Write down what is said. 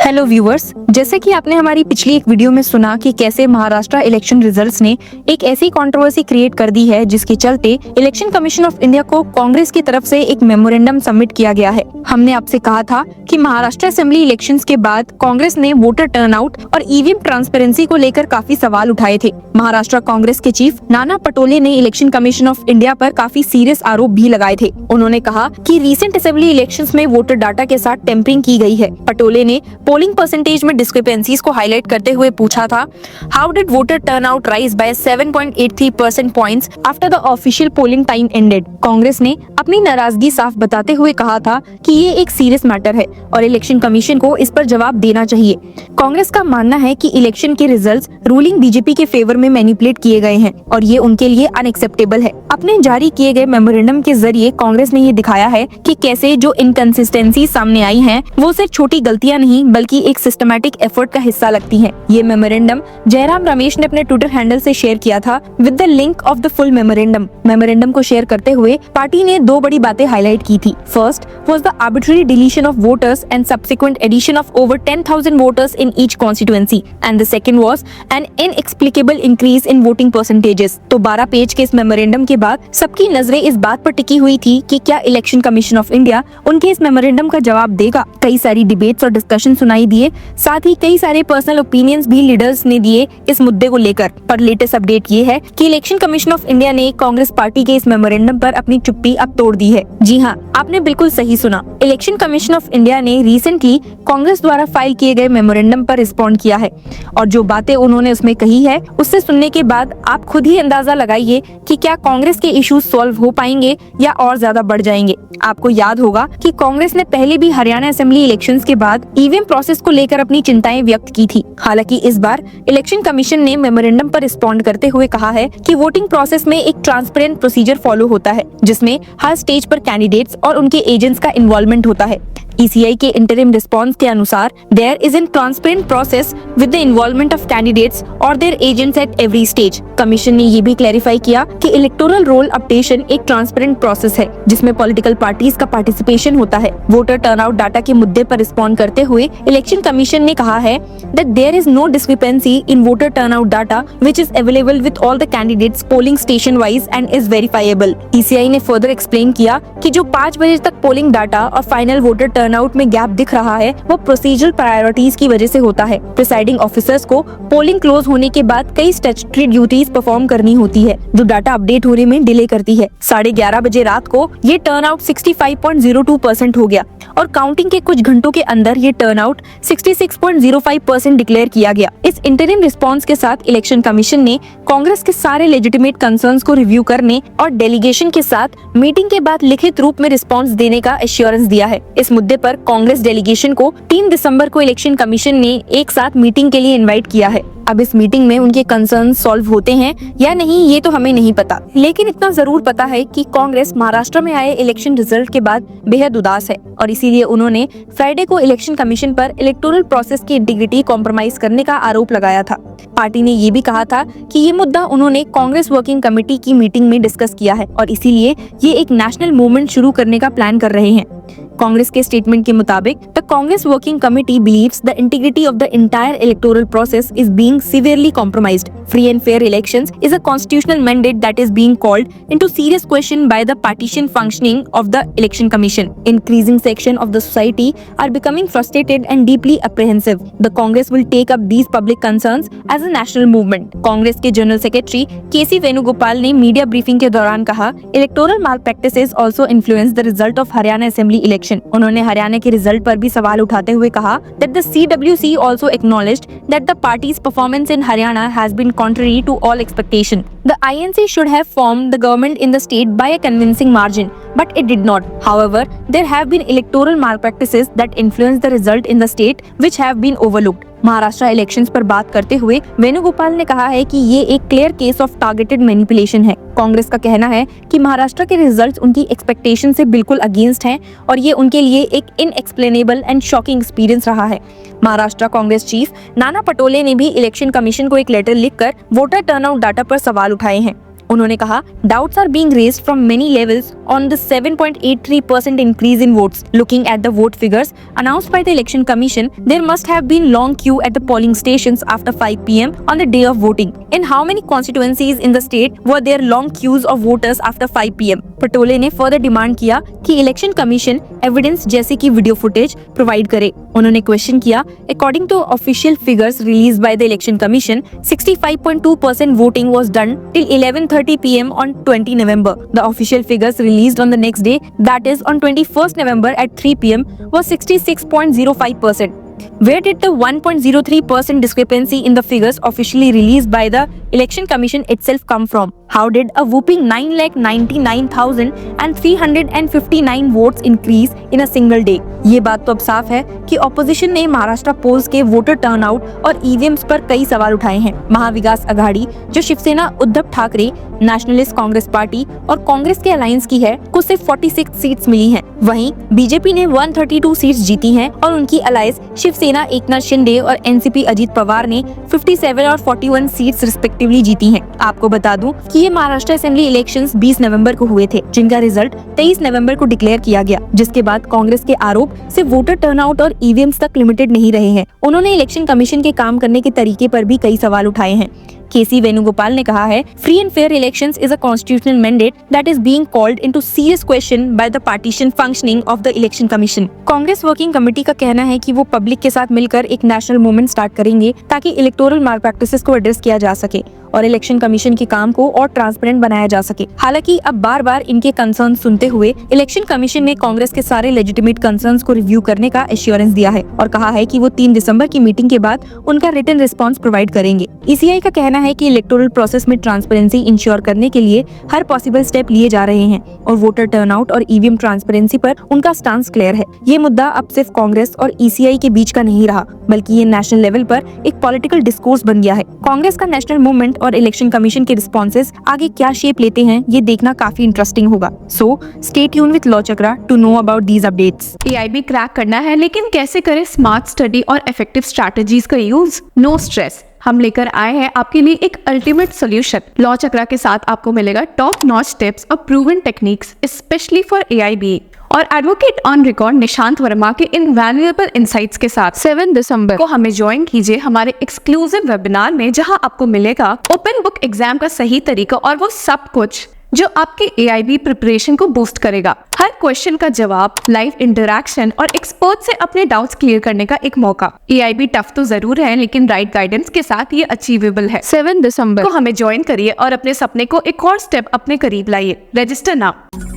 Hello viewers, जैसे कि आपने हमारी पिछली एक वीडियो में सुना कि कैसे महाराष्ट्र इलेक्शन रिजल्ट्स ने एक ऐसी कंट्रोवर्सी क्रिएट कर दी है जिसके चलते इलेक्शन कमीशन ऑफ इंडिया को कांग्रेस की तरफ से एक मेमोरेंडम सबमिट किया गया है। हमने आपसे कहा था कि महाराष्ट्र असेंबली इलेक्शंस के बाद कांग्रेस ने वोटर टर्नआउट और ईवीएम ट्रांसपेरेंसी को लेकर काफी सवाल उठाए थे। महाराष्ट्र कांग्रेस के चीफ नाना पटोले ने इलेक्शन कमीशन ऑफ इंडिया पर काफी सीरियस आरोप भी लगाए थे। उन्होंने कहा कि रीसेंट असेंबली इलेक्शंस में वोटर डाटा के साथ टेम्परिंग की गई है। पटोले ने पोलिंग परसेंटेज में डिस्क्रिपेंसीज को हाईलाइट करते हुए पूछा था, how did voter turnout rise by 7.83 percent points after the official polling time ended. Congress ने अपनी नाराजगी साफ बताते हुए कहा था कि ये एक सीरियस मैटर है और इलेक्शन कमीशन को इस पर जवाब देना चाहिए। कांग्रेस का मानना है कि इलेक्शन के रिजल्ट्स रूलिंग बीजेपी के फेवर में मैनिपुलेट किए गए हैं और ये उनके लिए अनएक्सेप्टेबल है। अपने जारी किए गए मेमोरेंडम के जरिए कांग्रेस ने ये दिखाया है कि कैसे जो इनकंसिस्टेंसी सामने आई हैं, वो सिर्फ छोटी गलतियां नहीं बल्कि एक सिस्टमैटिक एफर्ट का हिस्सा लगती हैं। ये मेमोरेंडम जयराम रमेश ने अपने ट्विटर हैंडल से शेयर किया था with the link of the full memorandum. Memorandum को शेयर करते हुए पार्टी ने दो बड़ी बातें हाईलाइट की थी। First was the arbitrary deletion of voters and subsequent addition of over 10,000 voters in each constituency and the second was an inexplicable increase in voting percentages. तो 12 पेज के इस मेमोरेंडम के बाद सबकी नजरें इस बात पर टिकी हुई थी कि क्या इलेक्शन कमीशन ऑफ इंडिया उनके इस मेमोरेंडम का जवाब देगा। कई सारी डिबेट्स और डिस्कशन सुनाई दिए, साथ ही कई सारे पर्सनल ओपिनियंस भी लीडर्स ने दिए इस मुद्दे को लेकर। पर लेटेस्ट अपडेट ये है कि इलेक्शन कमीशन ऑफ इंडिया ने कांग्रेस पार्टी के इस मेमोरेंडम पर अपनी चुप्पी अब तोड़ दी है। जी हाँ, आपने बिल्कुल सही सुना। इलेक्शन कमीशन ऑफ इंडिया ने रिसेंटली कांग्रेस द्वारा फाइल किए गए मेमोरेंडम पर रिस्पॉन्ड किया है और जो बातें उन्होंने उसमें कही है उससे सुनने के बाद आप खुद ही अंदाजा लगाइए कि क्या कांग्रेस के इश्यूज सॉल्व हो पाएंगे या और ज्यादा बढ़ जाएंगे। आपको याद होगा कि कांग्रेस ने पहले भी हरियाणा असेंबली इलेक्शंस के बाद ईवीएम प्रोसेस को लेकर अपनी चिंताएं व्यक्त की थी। हालांकि इस बार इलेक्शन कमीशन ने मेमोरेंडम पर रिस्पॉन्ड करते हुए कहा है कि वोटिंग प्रोसेस में एक ट्रांसपेरेंट प्रोसीजर फॉलो होता है जिसमें हर स्टेज पर कैंडिडेट्स और उनके एजेंट्स का इन्वॉल्वमेंट होता है। ECI के इंटरिम रिस्पॉन्स के अनुसार there is an transparent process with the involvement of candidates और their agents at every stage. Commission ने ये भी क्लैरिफाई किया कि इलेक्टोरल रोल अपडेशन एक ट्रांसपेरेंट प्रोसेस है जिसमें पॉलिटिकल पार्टीज का पार्टिसिपेशन होता है। वोटर टर्नआउट डाटा के मुद्दे पर रिस्पॉन्ड करते हुए इलेक्शन कमीशन ने कहा है that there is no discrepancy in voter turnout data which is available with all the candidates polling station wise and is verifiable. ECI ने फर्दर एक्सप्लेन किया कि जो 5 बजे तक पोलिंग डाटा और फाइनल वोटर टर्नआउट में गैप दिख रहा है वो प्रोसीजरल प्रायोरिटीज की वजह से होता है। प्रिसाइडिंग ऑफिसर्स को पोलिंग क्लोज होने के बाद कई स्टैट्यूटरी ड्यूटीज परफॉर्म करनी होती है जो डाटा अपडेट होने में डिले करती है। 11:30 बजे रात को ये टर्नआउट 65.02% हो गया और काउंटिंग के कुछ घंटों के अंदर ये टर्नआउट 66.05% डिक्लेयर किया गया। इस इंटरिम रिस्पॉन्स के साथ इलेक्शन कमीशन ने कांग्रेस के सारे लेजिटिमेट कंसर्न्स को रिव्यू करने और डेलीगेशन के साथ मीटिंग के बाद लिखित रूप में रिस्पॉन्स देने का एश्योरेंस दिया है। इस मुद्दे पर कांग्रेस डेलीगेशन को 3 दिसंबर को इलेक्शन कमीशन ने एक साथ मीटिंग के लिए इनवाइट किया है। अब इस मीटिंग में उनके कंसर्न सॉल्व होते हैं या नहीं ये तो हमें नहीं पता, लेकिन इतना जरूर पता है कि कांग्रेस महाराष्ट्र में आए इलेक्शन रिजल्ट के बाद बेहद उदास है और इसीलिए उन्होंने फ्राइडे को इलेक्शन कमीशन पर इलेक्टोरल प्रोसेस की इंटीग्रिटी कॉम्प्रोमाइज करने का आरोप लगाया था। पार्टी ने ये भी कहा था कि ये मुद्दा उन्होंने कांग्रेस वर्किंग कमेटी की मीटिंग में डिस्कस किया है और इसीलिए ये एक नेशनल मूवमेंट शुरू करने का प्लान कर रहे हैं। कांग्रेस के स्टेटमेंट के मुताबिक the Congress working committee believes the integrity of the entire electoral process is being severely compromised. Free and fair elections is a constitutional mandate that is being called into serious question by the partition functioning of the election commission. Increasing section of the society are becoming frustrated and deeply apprehensive. The Congress will take up these public concerns as a national movement. Congress के general secretary KC Venugopal ने media briefing के दौरान कहा, electoral malpractices also influence the result of Haryana Assembly election. उन्होंने हरियाणा के result पर भी सवाल उठाते हुए कहा that the CWC also acknowledged that the party's performance in Haryana has been contrary to all expectation. The INC should have formed the government in the state by a convincing margin, but it did not. However, there have been electoral malpractices that influenced the result in the state which have been overlooked. Maharashtra elections पर बात करते हुए वेणुगोपाल ने कहा है कि ये एक clear case of targeted manipulation है। कांग्रेस का कहना है कि महाराष्ट्र के रिजल्ट्स उनकी एक्सपेक्टेशन से बिल्कुल अगेंस्ट हैं और ये उनके लिए एक इनएक्सप्लेनेबल एंड शॉकिंग एक्सपीरियंस रहा है। महाराष्ट्र कांग्रेस चीफ नाना पटोले ने भी इलेक्शन कमीशन को एक लेटर लिखकर वोटर टर्नआउट डाटा पर सवाल उठाए हैं। उन्होंने कहा, doubts are being raised from many levels on the 7.83% increase in votes. Looking at the vote figures announced by the Election Commission, there must have been long queue at the polling stations after 5 p.m. on the day of voting. In how many constituencies in the state were there long queues of voters after 5 p.m.? Patole ने further demand किया कि election commission evidence जैसे कि video footage provide करे। उन्होंने question किया, according to official figures release by the election commission, 65.2% voting was done till 11:30 p.m. on 20 November. The official figures released on the next day, that is on 21st November at 3 p.m. was 66.05%. Where did the 1.03% discrepancy in the figures officially released by the Election Commission itself come from? How did a whopping 9,99,359 votes increase in a single day? ये बात तो अब साफ है कि opposition ने Maharashtra poles के voter turnout और ईवीएम्स पर कई सवाल उठाए हैं। महाविकास आघाड़ी, जो शिवसेना, उद्धव ठाकरे, नेशनलिस्ट कांग्रेस पार्टी और कांग्रेस के अलायंस की है, को सिर्फ 46 सीट्स मिली हैं। वहीं बीजेपी ने 132 सीट्स जीती हैं और उनकी अलायंस शिवसेना एकनाथ शिंदे और एनसीपी अजीत पवार ने 57 और 41 सीट्स रिस्पेक्टिवली जीती हैं। आपको बता दूं कि ये महाराष्ट्र असेंबली इलेक्शंस 20 नवंबर को हुए थे, जिनका रिजल्ट 23 नवंबर को डिक्लेयर किया गया, जिसके बाद कांग्रेस के आरोप सिर्फ वोटर टर्नआउट और ईवीएम्स तक लिमिटेड नहीं रहे हैं। उन्होंने इलेक्शन कमीशन के काम करने के तरीके पर भी कई सवाल उठाए हैं। केसी वेणुगोपाल ने कहा है, free and fair elections is a constitutional mandate that is being called into serious question by the partition functioning of the election commission. Congress working committee का कहना है कि वो पब्लिक के साथ मिलकर एक नेशनल मूवमेंट स्टार्ट करेंगे ताकि इलेक्टोरल माल प्रैक्टिसेस को एड्रेस किया जा सके और इलेक्शन कमीशन के काम को और ट्रांसपेरेंट बनाया जा सके। हालांकि अब बार बार इनके कंसर्न सुनते हुए इलेक्शन कमीशन ने कांग्रेस के सारे लेजिटिमेट कंसर्न्स को रिव्यू करने का एश्योरेंस दिया है और कहा है कि वो 3 दिसंबर की मीटिंग के बाद उनका रिटन रिस्पॉन्स प्रोवाइड करेंगे। ईसीआई का कहना है कि इलेक्टोरल प्रोसेस में ट्रांसपेरेंसी इंश्योर करने के लिए हर पॉसिबल स्टेप लिए जा रहे हैं और वोटर टर्नआउट और ईवीएम ट्रांसपेरेंसी पर उनका स्टांस क्लियर है। ये मुद्दा अब सिर्फ कांग्रेस और ईसीआई के बीच का नहीं रहा, बल्कि ये नेशनल लेवल पर एक पॉलिटिकल डिस्कोर्स बन गया है। कांग्रेस का नेशनल मूवमेंट और इलेक्शन कमीशन के रिस्पॉन्सेस आगे क्या शेप लेते हैं, ये देखना काफी इंटरेस्टिंग होगा। So stay tuned with law Chakra to know about these updates. AIB crack करना है, लेकिन कैसे करें स्मार्ट स्टडी और इफेक्टिव स्ट्रैटेजीज का यूज? नो स्ट्रेस, हम लेकर आए हैं आपके लिए एक अल्टीमेट सॉल्यूशन। लॉ चक्रा के साथ आपको मिलेगा टॉप नॉच टिप्स और proven techniques specially for AIB और advocate on record Nishant Verma के इनवैल्यूएबल इनसाइट्स के साथ 7 दिसंबर को हमें ज्वाइन कीजिए हमारे एक्सक्लूसिव वेबिनार में, जहां आपको मिलेगा ओपन बुक एग्जाम का सही तरीका और वो सब कुछ जो आपके एआईबी प्रिपरेशन को बूस्ट करेगा। हर क्वेश्चन का जवाब, लाइव इंटरैक्शन और एक्सपर्ट से अपने डाउट्स क्लियर करने का एक मौका। एआईबी टफ तो जरूर है, लेकिन राइट गाइडेंस के साथ ये अचीवेबल है। 7 दिसंबर को हमें ज्वाइन करिए और अपने सपने को एक और स्टेप अपने करीब लाइए। Register now.